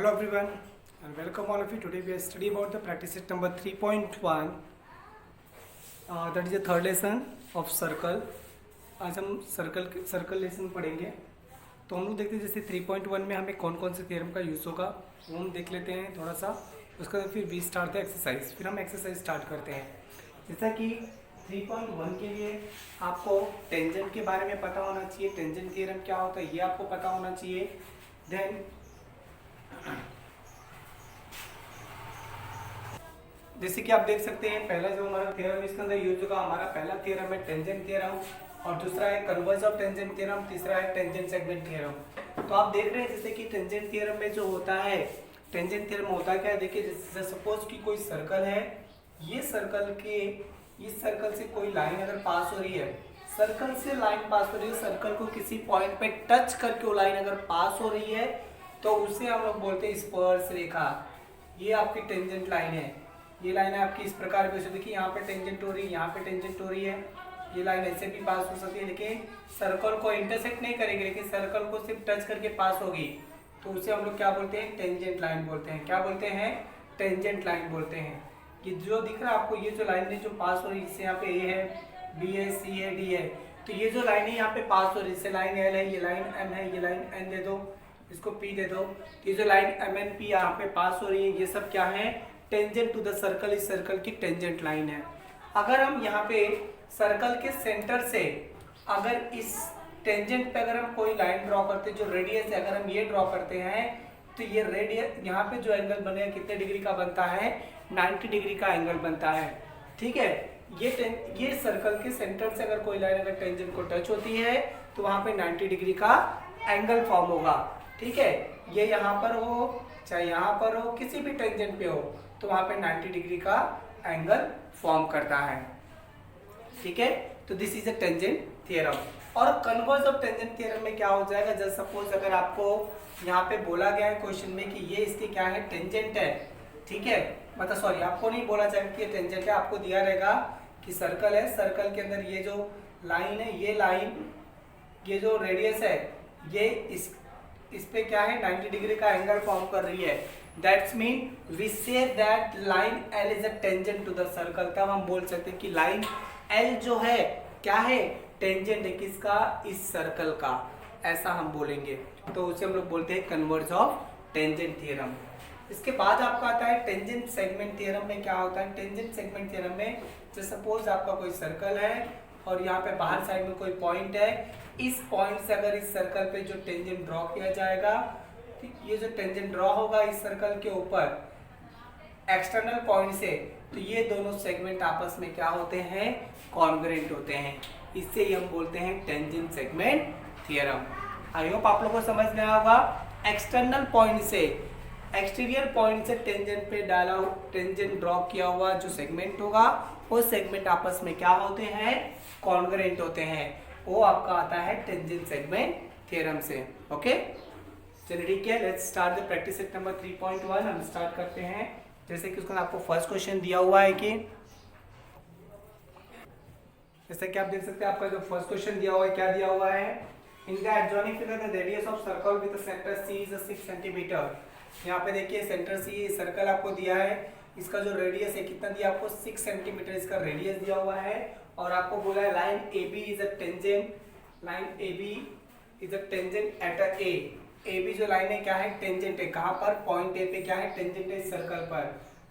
Hello everyone and welcome all of you. Today we are study about the practice set number 3.1 that is the third lesson of circle. आज हम circle lesson पढ़ेंगे। तो हम लोग देखते हैं जैसे 3.1 में हमें कौन कौन से थ्योरम का यूज़ होगा वो हम देख लेते हैं थोड़ा सा। उसके बाद फिर वी स्टार्ट द एक्सरसाइज, फिर हम एक्सरसाइज स्टार्ट करते हैं। जैसा कि 3.1 के लिए आपको टेंजेंट के बारे में पता होना चाहिए, टेंजेंट थ्योरम क्या होता है ये आपको पता होना चाहिए। देन जैसे कि आप देख सकते हैं पहला जो हमारा थ्योरम इसके अंदर यूज होगा, हमारा पहला थ्योरम है टेंजेंट थ्योरम और दूसरा है कन्वर्ज ऑफ टेंजेंट थ्योरम, तीसरा है टेंजेंट सेगमेंट थ्योरम। तो आप देख रहे हैं जैसे कि टेंजेंट थ्योरम में जो होता है, टेंजेंट थ्योरम होता क्या है, देखिए जैसे सपोज कि कोई सर्कल है, ये सर्कल के इस सर्कल से कोई लाइन अगर पास हो रही है, सर्कल से लाइन पास हो रही है, सर्कल को किसी पॉइंट पे टच करके वो लाइन अगर पास हो रही है तो उसे हम लोग बोलते हैं स्पर्श रेखा। ये आपकी टेंजेंट लाइन है, ये लाइन है आपकी इस प्रकार की। देखिए यहाँ पे टेंजेंट हो रही है, यहाँ पे टेंजेंट हो रही है, ये लाइन ऐसे भी पास हो सकती है लेकिन सर्कल को इंटरसेक्ट नहीं करेगी, लेकिन सर्कल को सिर्फ टच करके पास होगी। तो उसे हम लोग क्या बोलते हैं, टेंजेंट लाइन बोलते हैं। क्या बोलते हैं, टेंजेंट लाइन बोलते हैं। ये जो दिख रहा है आपको, ये जो लाइन है जो पास हो रही है, इससे यहाँ पे ए है, बी है, सी है, डी है, तो ये जो लाइन है यहाँ पे पास हो रही है, इससे लाइन एल है, ये लाइन एम है, ये लाइन एन दे दो, इसको पी दे दो। ये जो लाइन एम एन पी यहाँ पे पास हो रही है, ये सब क्या है, टेंजेंट टू द सर्कल, इस सर्कल की टेंजेंट लाइन है। अगर हम यहाँ पे सर्कल के सेंटर से अगर इस टेंजेंट पे अगर हम कोई लाइन ड्रॉ करते हैं, जो रेडियस है अगर हम ये ड्रॉ करते हैं, तो ये रेडियस यहाँ पे जो एंगल बनेगा कितने डिग्री का बनता है, 90 डिग्री का एंगल बनता है। ठीक है, ये सर्कल के सेंटर से अगर कोई लाइन अगर टेंजेंट को टच होती है तो वहाँ पे 90 डिग्री का एंगल फॉर्म होगा। ठीक है, ये यहाँ पर हो चाहे यहाँ पर हो, किसी भी टेंजेंट पे हो, तो वहाँ पे 90 डिग्री का एंगल फॉर्म करता है। ठीक है, तो this is a tangent theorem. और कन्वर्ज ऑफ टेंजेंट थ्योरम में क्या हो जाएगा, जस्ट सपोज अगर आपको यहाँ पे बोला गया है क्वेश्चन में कि ये इसके क्या है, टेंजेंट है। ठीक है, मतलब सॉरी आपको नहीं बोला जाएगा कि ये टेंजेंट है, आपको दिया रहेगा कि सर्कल है, सर्कल के अंदर ये जो लाइन है, ये लाइन, ये जो रेडियस है, ये इस पे क्या है, 90 डिग्री का एंगल फॉर्म कर रही है। That's mean we say that line L is a tangent to the circle. तब हम बोल सकते हैं कि लाइन एल जो है क्या है, टेंजेंट है किसका, इस सर्कल का, ऐसा हम बोलेंगे। तो उसे हम लोग बोलते हैं कन्वर्ज ऑफ टेंजेंट थ्योरम। इसके बाद आपका आता है टेंजेंट सेगमेंट थ्योरम में क्या होता है, टेंजेंट सेगमेंट थ्योरम में जैसे सपोज आपका कोई सर्कल है और यहाँ पे बाहर साइड में कोई पॉइंट है, इस पॉइंट से अगर इस सर्कल पे जो टेंजेंट ड्रॉ किया जाएगा, ये जो टेंजेंट ड्रॉ होगा इस सर्कल के ऊपर एक्सटर्नल पॉइंट से, तो ये दोनों सेगमेंट आपस में क्या होते हैं, कॉन्ग्रुएंट होते हैं। इससे ही हम बोलते हैं tangent segment theorem. I hope आप लोगों को समझ में आया होगा। एक्सटर्नल पॉइंट से, एक्सटीरियर पॉइंट से टेंजेंट पे डाला टेंजेंट ड्रॉ किया हुआ जो सेगमेंट होगा, वो सेगमेंट आपस में क्या होते हैं, कॉन्ग्रुएंट होते हैं। वो आपका आता है टेंजेंट सेगमेंट थ्योरम से। ओके, चलिए ठीक है, let's start the practice set number 3.1। हम स्टार्ट करते हैं। जैसे कि उसका आपको फर्स्ट क्वेश्चन दिया हुआ है कि जैसे कि आप देख सकते हैं आपका जो फर्स्ट क्वेश्चन दिया हुआ है, क्या दिया हुआ है, in the adjoining figure the radius of circle with centre C is 6 centimetre. यहाँ पे देखिए सेंटर सी सर्कल आपको दिया है, इसका जो रेडियस है कितना दिया आपको, 6 सेंटीमीटर इसका रेडियस दिया हुआ है। और आपको बोला है line A B is a tangent, line A B is a tangent at A A. B B जो लाइन है क्या है, टेंजेंट है, कहाँ पर, पॉइंट ए पे क्या है, टेंजेंट है इस सर्कल पर।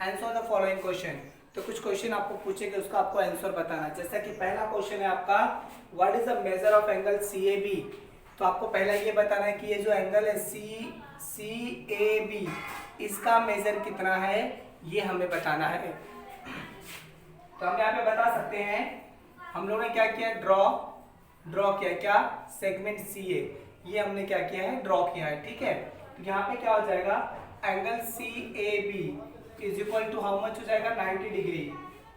Answer the following question. तो कुछ क्वेश्चन आपको पूछेंगे, उसका आपको आंसर बताना। जैसा कि पहला क्वेश्चन है आपका, what is the measure of angle C A B. तो आपको पहला ये बताना है कि ये जो एंगल है सी ए बी, इसका मेजर कितना है, ये हमें बताना है। तो हम यहाँ पे बता सकते हैं, हम लोगों ने क्या किया, ड्रॉ किया, क्या, सेगमेंट सी ए, ये हमने क्या किया है, ड्रॉ किया है। ठीक है, तो यहाँ पे क्या हो जाएगा, angle C A B is equal to how much हो जाएगा, 90 डिग्री।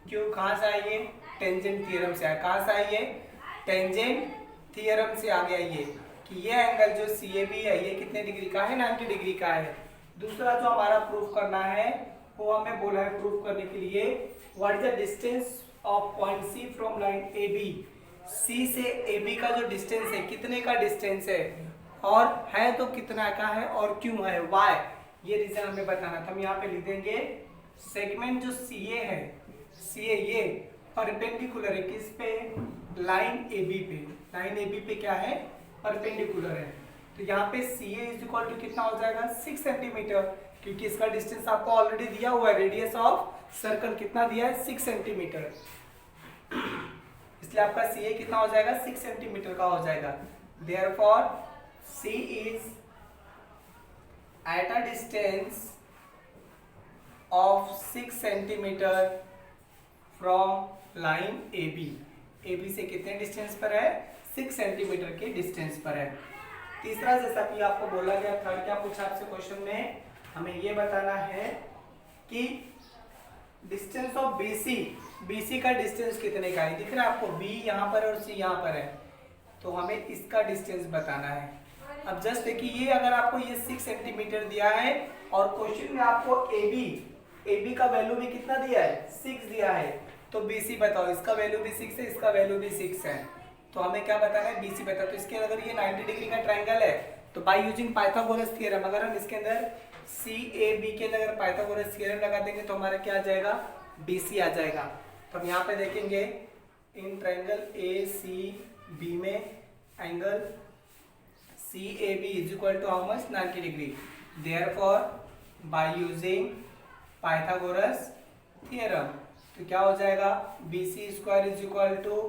क्यों, कहाँ से आई ये, टेंजेंट थ्योरम से आया। कहाँ से आई ये, टेंजेंट थ्योरम से आ गया ये, कि ये एंगल जो सी ए बी है ये कितने डिग्री का है, 90 डिग्री का है। दूसरा जो हमारा प्रूफ करना है, वो हमें बोला है प्रूफ करने के लिए, what is the distance of point C from line A B. C से ए बी का जो डिस्टेंस है, कितने का डिस्टेंस है, और है तो कितना का है, और क्यों है, वाई। ये रीजन हमें बताना था। हम यहाँ पे लिख देंगे सेगमेंट जो CA है, CA ये परपेंडिकुलर है किस पे, लाइन AB पे। लाइन AB पे क्या है, परपेंडिकुलर है। तो यहाँ पे CA इज इक्वल टू कितना हो जाएगा 6 सेंटीमीटर, क्योंकि इसका डिस्टेंस आपको ऑलरेडी दिया हुआ है, रेडियस ऑफ सर्कल कितना दिया है 6 सेंटीमीटर, इसलिए आपका CA कितना हो जाएगा 6 सेंटीमीटर का हो जाएगा। Therefore C is at a distance of 6 centimeter from line AB। AB से कितने डिस्टेंस पर है, 6 सेंटीमीटर के डिस्टेंस पर है। तीसरा, जैसा कि आपको बोला गया, थर्ड क्या पूछा आपसे क्वेश्चन में, हमें ये बताना है कि डिस्टेंस ऑफ BC का डिस्टेंस कितने का है। दिख रहा है आपको, B यहाँ पर और C यहाँ पर है, तो हमें इसका डिस्टेंस बताना है। अब जस्ट देखिए, ये अगर आपको ये 6 सेंटीमीटर दिया है और क्वेश्चन में आपको AB का वैल्यू भी कितना दिया है 6 दिया है, तो BC बताओ, इसका वैल्यू भी 6 है, इसका वैल्यू भी 6 है, तो हमें क्या बताना है BC बताओ। तो इसके अगर ये 90 डिग्री का ट्रायंगल है तो बाय यूजिंग पाइथागोरस थ्योरम अगर हम इसके अंदर CAB के अंदर अगर पाइथागोरस थ्योरम लगा देंगे तो हमारा क्या आ जाएगा, BC आ जाएगा। तो हम यहाँ पे देखेंगे इन ट्रायंगल ACB में angle CAB is equal to how much 90 degree, therefore by using Pythagoras theorem तो क्या हो जाएगा BC square is equal to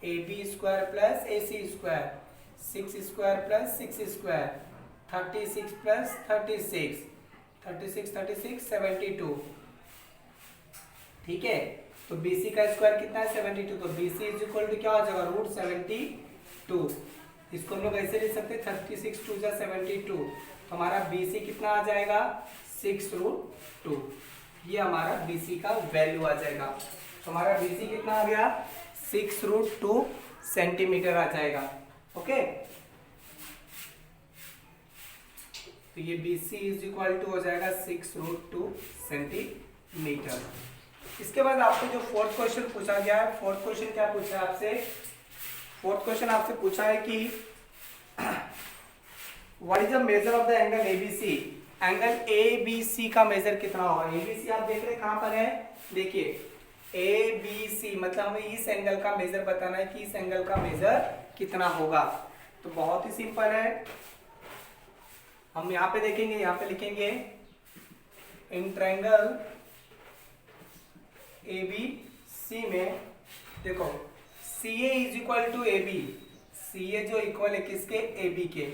AB square plus AC square, 6 square plus 6 square, 36 plus 36, 36 72, ठीक है। तो BC का square कितना है 72, तो BC is equal to क्या हो जाएगा रूट 72। इसको हम लोग ऐसे लिख सकते हैं 36 2 जा 72, तो हमारा BC कितना आ जाएगा 6√2, ये हमारा BC का वैल्यू आ जाएगा। तो हमारा BC कितना आ गया 6√2 सेंटीमीटर आ जाएगा। ओके, तो ये BC इज इक्वल टू हो जाएगा 6√2 सेंटीमीटर। इसके बाद आपको जो फोर्थ क्वेश्चन पूछा गया है, फोर्थ क्वेश्चन क्या पूछा है आपसे, फोर्थ क्वेश्चन आपसे पूछा है कि what is the measure of the angle ABC। Angle ABC का मेजर कितना होगा। ABC आप देख रहे हैं कहां पर है, देखिए ABC मतलब हमें इस एंगल का मेजर बताना है कि इस एंगल का मेजर कितना होगा। तो बहुत ही सिंपल है, हम यहाँ पे देखेंगे, यहाँ पे लिखेंगे इन ट्रायंगल ABC में देखो CA is equal to AB, CA जो इक्वल है किसके AB के,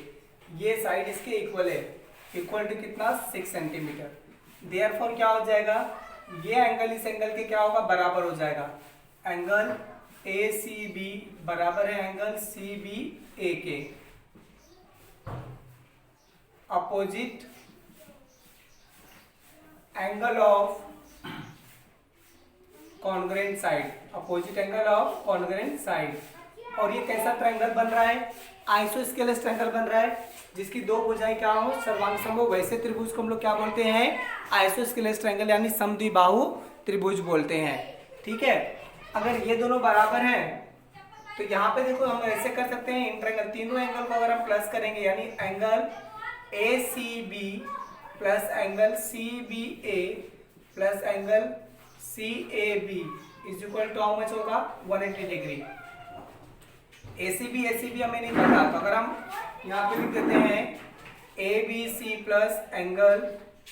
ये साइड इसके इक्वल है, इक्वल टू कितना 6 सेंटीमीटर। देयरफॉर क्या हो जाएगा, ये एंगल इस एंगल के क्या होगा बराबर हो जाएगा, एंगल ACB बराबर है एंगल CBA के, opposite angle of congruent side, opposite angle of congruent side. और ये कैसा ट्रायंगल बन रहा है, आइसोस्केलेस ट्रायंगल बन रहा है जिसकी दो भुजाएं क्या हो सर्वांग समबाहु। वैसे त्रिभुज को हम लोग क्या बोलते हैं, आइसोस्केलेस ट्रायंगल यानी समद्विबाहु त्रिभुज बोलते हैं। ठीक है, अगर ये दोनों बराबर हैं तो यहाँ पे देखो हम ऐसे कर सकते हैं, इन ट्रायंगल तीनों एंगल को अगर हम प्लस करेंगे यानी angle ACB plus angle CBA plus angle CAB is equal to how much होगा 180 डिग्री। ACB हमें नहीं पता, तो अगर हम यहाँ पे लिख देते हैं ABC plus angle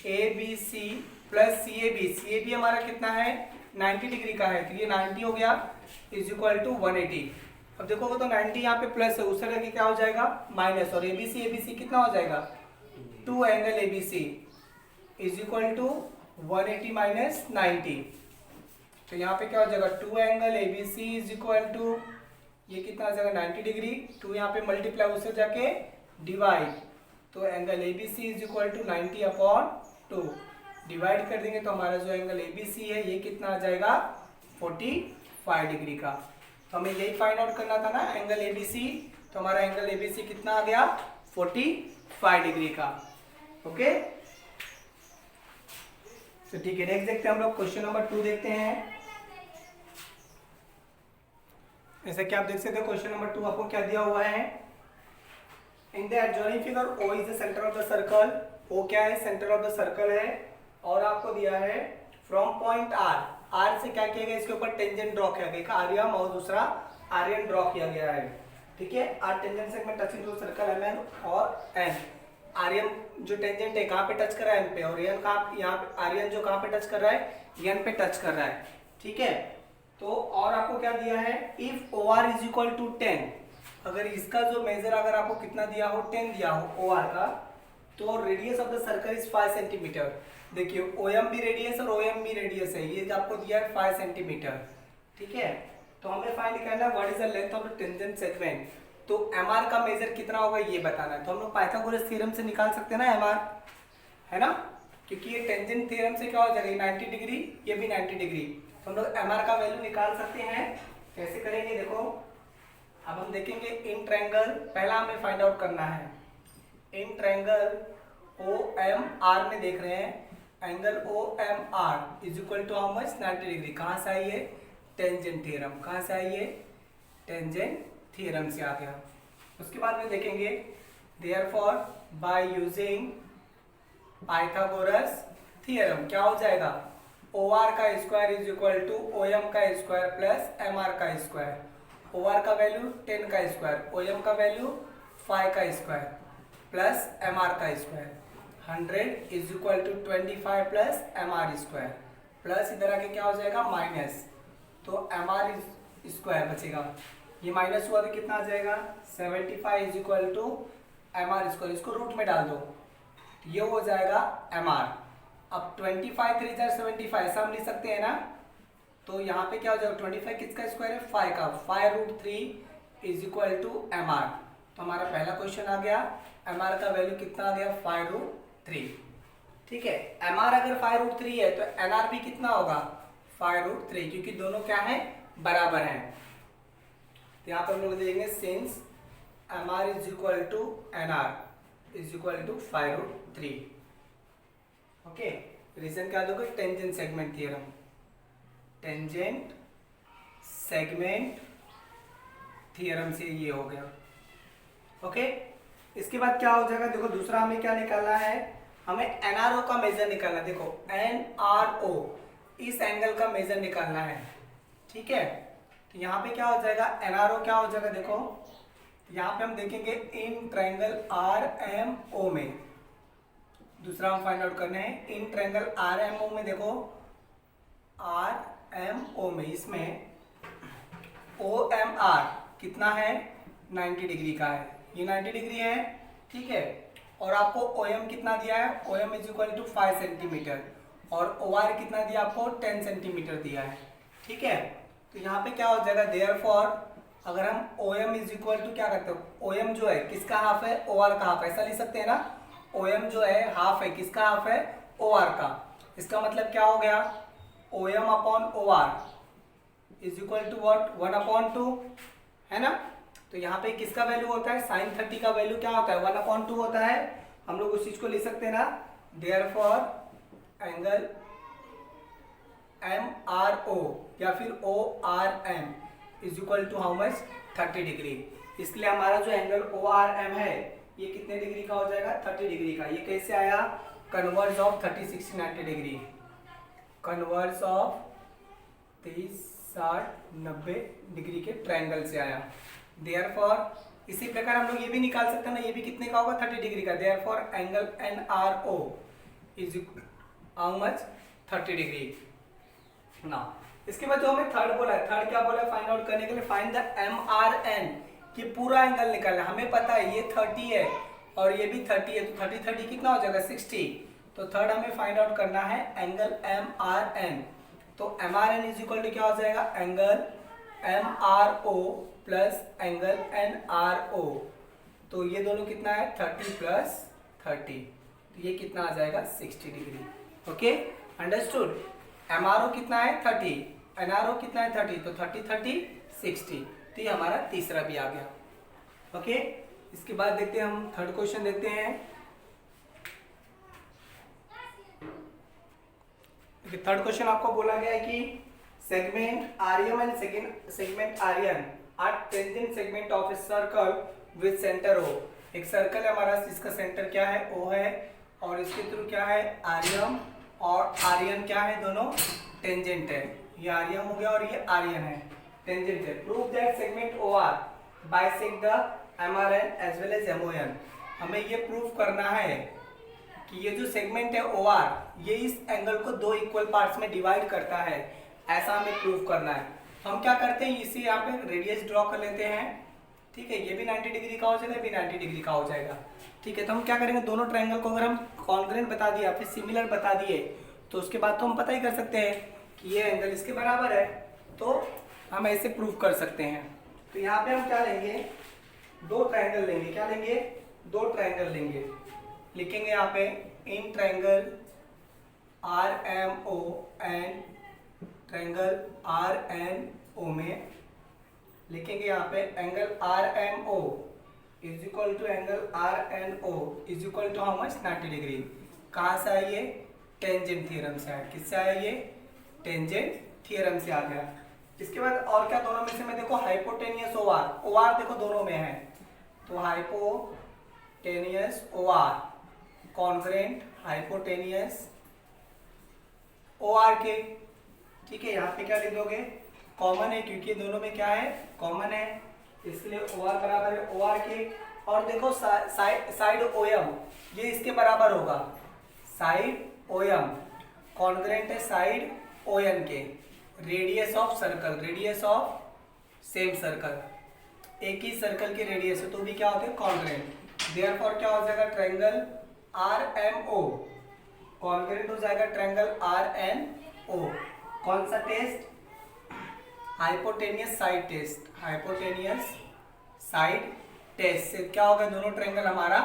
ABC plus CAB हमारा कितना है 90 डिग्री का है, तो ये 90 हो गया इज इक्वल टू 180। अब देखोगे तो 90 यहाँ पे प्लस है, उस तरह के क्या हो जाएगा माइनस, और ABC कितना हो जाएगा 2 angle ABC is equal to 180 minus 90। तो यहाँ पे क्या हो जाएगा 2 angle ABC is equal to ये कितना आ जाएगा 90 डिग्री, 2 यहाँ पे मल्टीप्लाई उससे जाके डिवाइड, तो angle ABC is equal to 90/2 divide कर देंगे तो हमारा जो एंगल ABC है ये कितना आ जाएगा 45 डिग्री का। तो हमें यही फाइंड आउट करना था ना एंगल ABC, तो हमारा एंगल ABC कितना आ गया 45 डिग्री का। ओके, तो ठीक है, नेक्स्ट देखते हैं हम लोग क्वेश्चन नंबर 2 देखते हैं। जैसे कि आप देख सकते हो क्वेश्चन नंबर 2 आपको क्या दिया हुआ है, in the adjoining figure O is the centre of the circle O क्या है, सेंटर ऑफ द सर्कल है, और आपको दिया है फ्रॉम पॉइंट आर, आर से क्या किया गया, इसके ऊपर टेंजेंट ड्रॉ किया गया, एक आर्यम और दूसरा आर्यन ड्रॉ किया गया है, ठीक है। Are tangent segment touching to circle M N और एन, आर्यन जो टेंजेंट है कहाँ पे टच कर रहा है, एन पे, और एन कहाँ, यहाँ पे आर्यन जो कहाँ पे टच कर रहा है, एन पे टच कर रहा है, ठीक है। तो और आपको क्या दिया है, if O R is equal to 10, अगर इसका जो मेजर अगर आपको कितना दिया हो, 10 दिया हो ओ आर का, तो radius of the circle is 5 centimetre. देखिए ओ एम भी रेडियस और ओ एम भी रेडियस है, ये आपको दिया है 5 सेंटीमीटर, ठीक है। तो हमें फाइंड करना है what is the length of the tangent segment, तो एम आर का मेजर कितना होगा ये बताना है। तो हम लोग पाइथागोरस थ्योरम से निकाल सकते हैं ना एम आर, है ना, क्योंकि ये टेंजेंट थ्योरम से क्या हो जाएगा, 90 डिग्री, ये भी 90 डिग्री, तो हम लोग एम आर का वैल्यू निकाल सकते हैं। कैसे करेंगे देखो, अब हम देखेंगे इन ट्रायंगल, पहला हमें फाइंड आउट करना है in triangle O M R में देख रहे हैं, angle O M R is equal to how much, 90 degree. कहाँ से आई है, टेंजेंट थ्योरम, कहाँ से आई है, टेंजेंट थ्योरम से आ गया। उसके बाद में देखेंगे therefore by using Pythagoras theorem क्या हो जाएगा, ओ आर का square is equal to O M का स्क्वायर प्लस एम आर का स्क्वायर। ओ आर का वैल्यू 10 का स्क्वायर, ओ एम का वैल्यू 5 का स्क्वायर प्लस एम आर का square, 100 is equal to 25 plus M R square, plus इधर आके क्या हो जाएगा माइनस, तो एम आर स्क्वायर बचेगा, ये माइनस हुआ तो कितना आ जाएगा, 75 is equal to M R square, इसको रूट में डाल दो, ये हो जाएगा एम आर। अब 25 3 जार 75 ऐसा हम लिख सकते हैं ना, तो यहाँ पे क्या हो जाएगा, 25 किसका स्क्वायर है, 5 का, 5√3 is equal to M R. तो हमारा पहला क्वेश्चन आ गया, एम आर का वैल्यू कितना आ गया, 5√3, ठीक है। एम आर अगर 5√3 है तो एन आर भी कितना होगा, 5√3, क्योंकि दोनों क्या है, बराबर हैं। तो यहाँ पर हम लोग देखेंगे since M R is equal to N R is equal to 5√3, okay. Reason क्या दोगे, tangent segment theorem, tangent segment theorem से ये हो गया, ओके। इसके बाद क्या हो जाएगा, देखो दूसरा हमें क्या निकालना है, हमें एनआरओ का मेजर निकालना है। देखो एनआरओ इस एंगल का मेजर निकालना है, ठीक है। तो यहाँ पे क्या हो जाएगा, एनआरओ क्या हो जाएगा, देखो यहाँ पे हम देखेंगे in triangle R M O में, दूसरा हम फाइंड आउट करने हैं in triangle R M O में। देखो आर एम ओ में, इसमें ओ एम आर कितना है, 90 डिग्री का है, ये 90 डिग्री है, ठीक है। और आपको ओ एम कितना दिया है, O M is equal to 5 centimetre, और ओ आर कितना दिया आपको, 10 सेंटीमीटर दिया है, ठीक है। तो यहाँ पे क्या हो जाएगा, देयरफॉर अगर हम O M is equal to क्या करते हो, ओ एम जो है किसका हाफ है, ओ आर का हाफ, ऐसा लिख सकते हैं ना, ओ एम जो है हाफ है, किसका हाफ है, ओ आर का। इसका मतलब क्या हो गया, O M upon O R is equal to what, 1/2, है ना। तो यहाँ पे किसका वैल्यू होता है, sin 30 का वैल्यू क्या होता है, 1/2 होता है। हम लोग उस चीज को लिख सकते हैं ना, therefore angle M R O या फिर O R M is equal to how much, 30 degree. इसलिए हमारा जो एंगल ओ आर एम है ये कितने डिग्री का हो जाएगा, 30 डिग्री का। ये कैसे आया, converse of 30 60 90 degree, converse of 30 60 90 degree के ट्रायंगल से आया। देयरफॉर इसी प्रकार हम लोग ये भी निकाल सकते हैं ना, ये भी कितने का होगा, 30 डिग्री का। Therefore angle N R O is how much, 30 degree ना। इसके बाद जो हमें थर्ड बोला है, थर्ड क्या बोला है, फाइंड आउट करने के लिए find the M R N, ये पूरा एंगल निकालना है। हमें पता है ये 30 है और ये भी 30 है, तो 30 30 कितना हो जाएगा, 60। तो थर्ड हमें फाइंड आउट करना है एंगल एम आर एन। तो M R N is equal to क्या हो जाएगा, angle M R O plus angle N R O. तो ये दोनों कितना है, 30 प्लस 30, तो ये कितना आ जाएगा, 60 degree. Okay, understood. M R O कितना है, 30, एन आर ओ कितना है, 30, तो 30 30 60, तो ये हमारा तीसरा भी आ गया। ओके, इसके बाद देखते हैं हम थर्ड क्वेश्चन देखते हैं। थर्ड क्वेश्चन आपको बोला गया है कि segment R M and segment R N are tangent segment of a circle with centre O. एक सर्कल है हमारा जिसका सेंटर क्या है, ओ है, और इसके थ्रू क्या है आर्यम, और आर्यन क्या है, दोनों टेंजेंट है। ये आर्यम हो गया और ये आर्यन है, टेंजेंट है। Prove that segment O R bisect the M R N as well as MON. हमें ये प्रूव करना है कि ये जो सेगमेंट है ओ आर, ये इस एंगल को दो इक्वल पार्ट्स में डिवाइड करता है, ऐसा हमें प्रूव करना है। हम क्या करते हैं, इसे यहाँ पे रेडियस ड्रॉ कर लेते हैं, ठीक है। ये भी 90 डिग्री का हो जाएगा, ये भी 90 डिग्री का हो जाएगा, ठीक है। तो हम क्या करेंगे, दोनों ट्रायंगल को अगर हम कॉन्ग्रुएंट बता दिया, फिर सिमिलर बता दिए, तो उसके बाद तो हम पता ही कर सकते हैं कि ये एंगल इसके बराबर है, तो हम ऐसे प्रूव कर सकते हैं। तो यहाँ पे हम क्या लेंगे, दो ट्रायंगल लेंगे। क्या लेंगे, दो ट्रायंगल लेंगे। लिखेंगे यहाँ पे in triangle R M O and triangle R N O में लिखेंगे यहाँ पे angle R M O is equal to angle R N O is equal to how much, 90 degree. कहाँ से आया ये, टेंजेंट थ्योरम से आया। किससे आया ये, टेंजेंट थ्योरम से आ गया। इसके बाद और क्या, दोनों में से मैं देखो hypotenuse O R, O R देखो दोनों में है, तो hypotenuse O R congruent hypotenuse O R के, ठीक है। यहाँ पे क्या लिख दोगे, कॉमन है, क्योंकि दोनों में क्या है, कॉमन है, इसलिए ओ आर बराबर है ओ आर के। और देखो साइड ओ एम, ये इसके बराबर होगा, साइड ओ एम कॉन्ग्रुएंट है साइड ओ एन के। Radius of circle, radius of same circle, एक ही सर्कल की रेडियस है तो भी क्या होते हैं, कॉन्ग्रुएंट। देयरफॉर क्या हो जाएगा, triangle R M O congruent हो जाएगा ट्रायंगल आर एन ओ। कौन सा test, hypotenuse side test, hypotenuse side test से क्या होगा, दोनों ट्रायंगल हमारा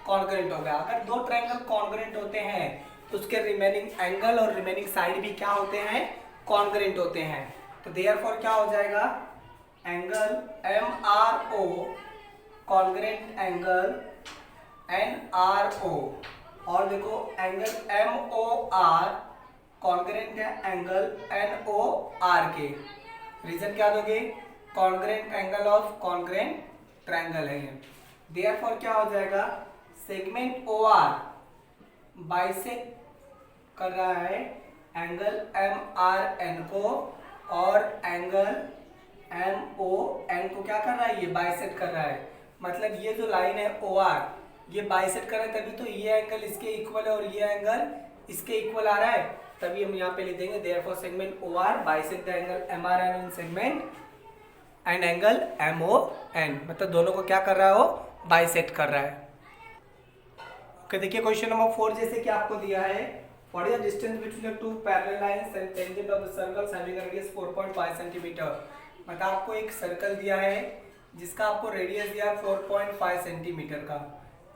कॉन्ग्रुएंट हो गया। अगर दो ट्रायंगल कॉन्ग्रुएंट होते हैं तो उसके रिमेनिंग एंगल और रिमेनिंग साइड भी क्या होते हैं, कॉन्ग्रुएंट होते हैं। तो देयरफॉर क्या हो जाएगा, angle M R O congruent angle N R O, और देखो angle M O R congruent है एंगल एन ओ आर के। रीजन क्या दोगे, congruent angle of congruent triangle है। देयरफॉर क्या हो जाएगा, सेगमेंट ओ आर बाइसेक्ट कर रहा है एंगल एम आर एन को, और एंगल एम ओ एन को क्या कर रहा है, ये बाइसेक्ट कर रहा है। मतलब ये जो लाइन है ओ आर, ये बाइसेक्ट कर रहा है, तभी तो ये एंगल इसके इक्वल है और ये एंगल इसके इक्वल आ रहा है, तभी हम यहाँ पे लिख देंगे therefore segment O R bisect the angle M R N in segment and angle M O N. मतलब दोनों को क्या कर रहा है, वो बाइसेक्ट कर रहा है। ओके, देखिए क्वेश्चन नंबर 4 जैसे कि आपको दिया है, what is the distance between the two parallel lines and tangent of the circle having radius 4.5 centimetre. मतलब आपको एक सर्कल दिया है जिसका आपको रेडियस दिया है 4.5 सेंटीमीटर का,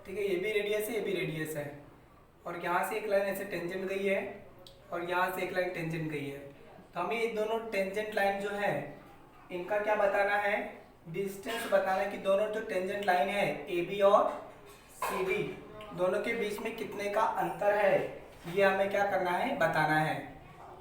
ठीक है। ये भी रेडियस है, ये भी रेडियस है, और यहाँ से एक लाइन ऐसे टेंजेंट गई है और यहाँ से एक लाइन टेंजेंट गई है। तो हमें ये दोनों टेंजेंट लाइन जो है इनका क्या बताना है, डिस्टेंस बताना है कि दोनों जो टेंजेंट लाइन है ए बी और सी डी, दोनों के बीच में कितने का अंतर है, ये हमें क्या करना है, बताना है।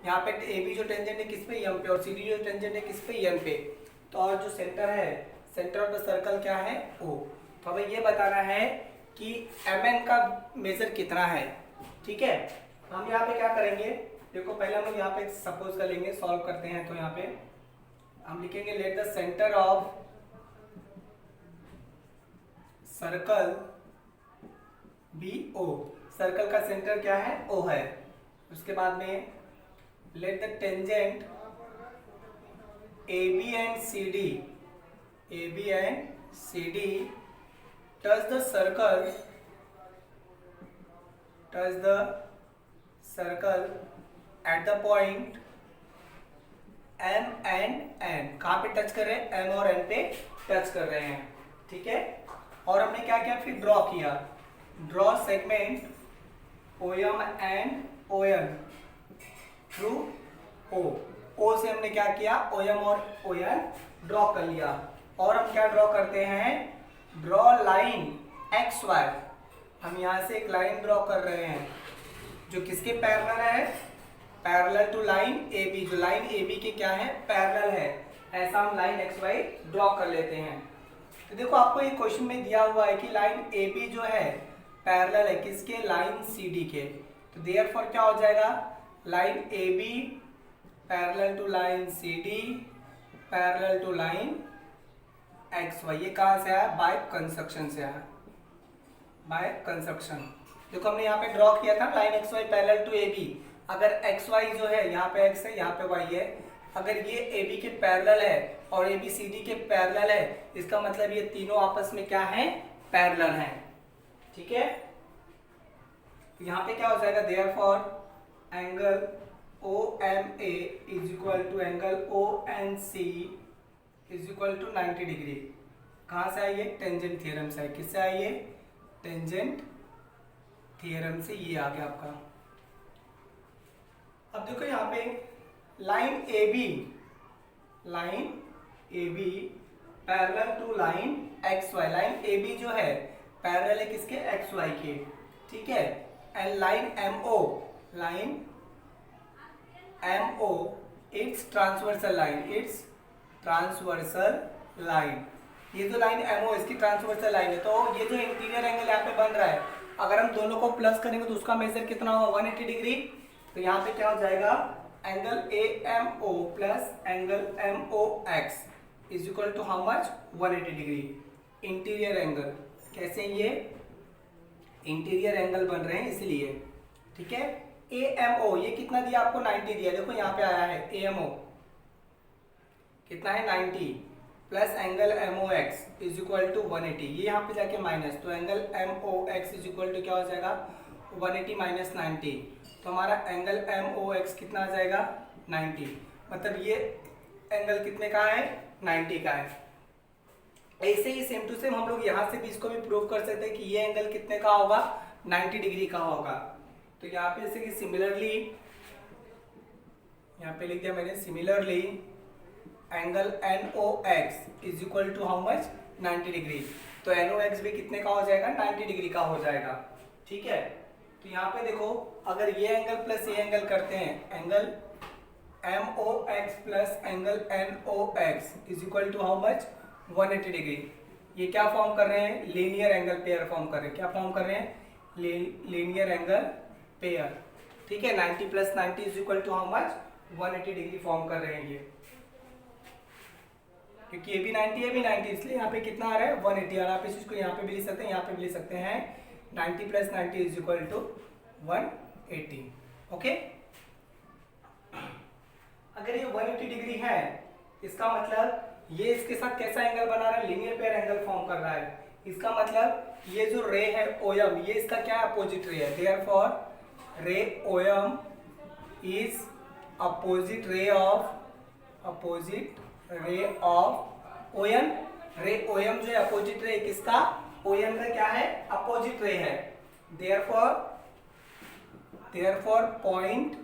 यहाँ पे ए बी जो टेंजेंट है किस पे, एम पे, और सी डी जो टेंजेंट है किस पे, एन पे। तो और जो सेंटर है, सेंटर ऑफ द सर्कल क्या है, ओ। तो हमें ये बताना है कि एम एन का मेजर कितना है, ठीक है। हम यहाँ पे क्या करेंगे, देखो पहले हम यहाँ पे सपोज कर लेंगे, सॉल्व करते हैं। तो यहाँ पे हम लिखेंगे let the centre of circle be O. Circle का सेंटर क्या है, ओ है। उसके बाद में let the tangent A B and C D, A B and C D touch the circle, touch the circle at the point M and N. कहाँ पे touch कर रहे हैं, एम और एन पे टच कर रहे हैं, ठीक है। और हमने क्या किया, फिर ड्रॉ किया, draw segment O M and O N through O. O से हमने क्या किया, ओ एम और ओ एन ड्रॉ कर लिया। और हम क्या ड्रॉ करते हैं, ड्रॉ लाइन एक्स वाई। हम यहाँ से एक लाइन ड्रॉ कर रहे हैं जो किसके पैरेलल है, parallel to line A B, जो लाइन ए बी के क्या है, पैरेलल है। ऐसा हम लाइन एक्स वाई ड्रॉ कर लेते हैं। तो देखो आपको ये क्वेश्चन में दिया हुआ है कि लाइन ए बी जो है पैरेलल है किसके, लाइन सी डी के। तो देयरफॉर क्या हो जाएगा, line A B parallel to line C D parallel to line X Y. ये कहाँ से आया, बाय कंस्ट्रक्शन से आया, बाय कंस्ट्रक्शन। देखो हमने यहाँ पे ड्रॉ किया था line X Y parallel to A B. अगर एक्स वाई जो है यहाँ पे एक्स है यहाँ पे वाई है, अगर ये ए बी के पैरेलल है और ए बी सी डी के पैरेलल है, इसका मतलब ये तीनों आपस में क्या है, पैरेलल हैं। ठीक है, यहाँ पे क्या हो जाएगा, therefore angle O M A is equal to angle O N C is equal to 90 degree. कहाँ से आई है, टेंजेंट थ्योरम से आई। किससे आई है, टेंजेंट थ्योरम से ये आ गया आपका। अब देखो यहाँ पे line A B parallel to line X Y. Line A B जो है पैरेलल है किसके, एक्स वाई के। ठीक है, and line M O it's transversal line, ये जो लाइन एम ओ इसकी ट्रांसवर्सल लाइन है। तो ये जो इंटीरियर एंगल यहाँ पे बन रहा है, अगर हम दोनों को प्लस करेंगे तो उसका मेजर कितना होगा, 180 डिग्री। तो यहाँ पे क्या हो जाएगा, angle A M O plus angle M O X is equal to how much, 180 degree. Interior angle कैसे, ये इंटीरियर एंगल बन रहे हैं इसलिए। ठीक है, ए एम ओ ये कितना दिया आपको, 90 दिया। देखो यहाँ पे आया है ए एम ओ कितना है, 90 plus angle M O X is equal to 180। ये यहाँ पे जाके माइनस, तो angle M O X is equal to क्या हो जाएगा, 180 माइनस 90। तो हमारा एंगल एम ओ एक्स कितना आ जाएगा, 90। मतलब ये एंगल कितने का है, 90 का है। ऐसे ही सेम टू सेम हम लोग यहाँ से भी इसको भी प्रूव कर सकते हैं कि ये एंगल कितने का होगा, 90 डिग्री का होगा। तो यहाँ पे जैसे कि सिमिलरली, यहाँ पे लिख दिया मैंने, similarly angle N O X is equal to how much, 90 degree. तो एन ओ एक्स भी कितने का हो जाएगा, 90 डिग्री का हो जाएगा। ठीक है, तो यहाँ पे देखो अगर ये एंगल प्लस ये एंगल करते हैं, angle M O X plus angle N O X is equal to how much, 180 degree. ये क्या फॉर्म कर रहे हैं, लीनियर एंगल पेयर फॉर्म कर रहे हैं। क्या फॉर्म कर रहे हैं, लीनियर एंगल पेयर। ठीक है, 90 plus 90 is equal to how much, 180 degree form कर रहे हैं ये, क्योंकि ये भी 90 है भी 90, इसलिए यहाँ पे कितना आ रहा है, 180। और आप इस चीज को यहाँ पे भी लिख सकते हैं, यहाँ पे भी लिख सकते हैं 90 plus 90 is equal to 180। Okay, अगर ये 180 डिग्री है, इसका मतलब ये इसके साथ कैसा एंगल बना रहा है, लीनियर पेयर एंगल फॉर्म कर रहा है। इसका मतलब ये जो रे है ओएम, ये इसका क्या अपोजिट रे है। Therefore ray O M is opposite ray of O M. Ray O M जो है अपोजिट रे किसका, ओएम का क्या है, अपोजिट रे है। Therefore point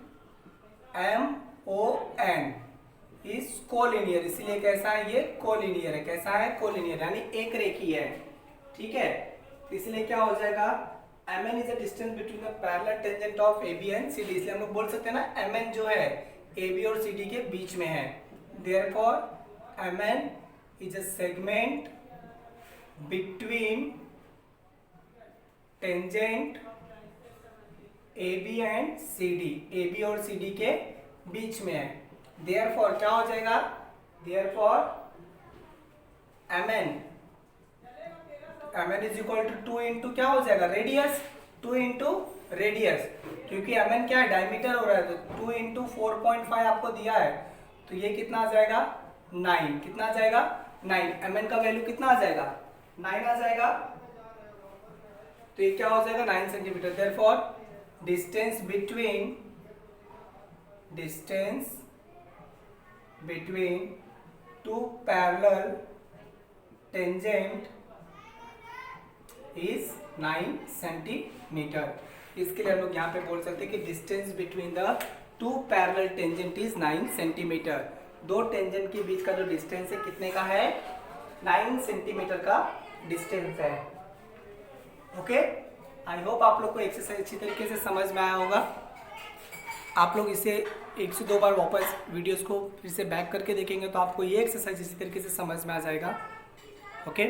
M O N is collinear, इसीलिए कैसा है, ये कोलिनियर है। कैसा है, कोलिनियर, यानी एक रेखीय है। ठीक है, इसलिए क्या हो जाएगा, mn is the distance between the parallel tangent of AB and CD। इसलिए हम लोग बोल सकते हैं ना, mn जो है AB और CD के बीच में है। Therefore mn is a segment between tangent AB and CD, AB और CD के बीच में है। देयरफॉर क्या हो जाएगा, therefore mn is equal to 2 into क्या हो जाएगा, रेडियस, 2 इंटू रेडियस, क्योंकि mn क्या है, डायमीटर हो रहा है। तो 2 इंटू 4.5 आपको दिया है, तो ये कितना आ जाएगा, 9। कितना आ जाएगा, 9। mn का वैल्यू कितना आ जाएगा, 9 आ जाएगा। तो ये क्या हो जाएगा, 9 centimetre. Therefore distance between two parallel tangent is 9 centimetre. इसके लिए हम लोग यहाँ पे बोल सकते हैं कि distance between the two parallel tangent is 9 centimetre. दो टेंजेंट के बीच का जो डिस्टेंस है कितने का है, 9 सेंटीमीटर का डिस्टेंस है। ओके, आई होप आप लोग को एक्सरसाइज अच्छी तरीके से समझ में आया होगा। आप लोग इसे 1 से 2 बार वापस वीडियोस को फिर से बैक करके देखेंगे तो आपको ये एक्सरसाइज इसी तरीके से समझ में आ जाएगा। Okay,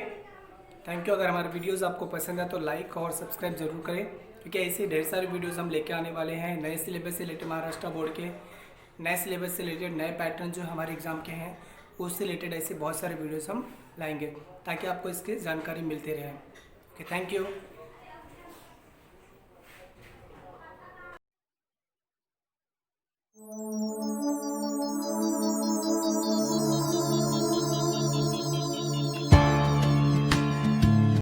thank you. अगर हमारे वीडियोस आपको पसंद है तो लाइक और सब्सक्राइब जरूर करें, क्योंकि ऐसे ढेर सारे वीडियोस हम लेके आने वाले हैं। नए सिलेबस से रिलेटेड, महाराष्ट्र बोर्ड के नए सिलेबस से रिलेटेड, नए पैटर्न जो हमारे एग्ज़ाम के हैं उससे रिलेटेड ऐसे बहुत सारे वीडियोस हम लाएंगे, ताकि आपको इसकी जानकारी मिलती रहे। Okay, thank you.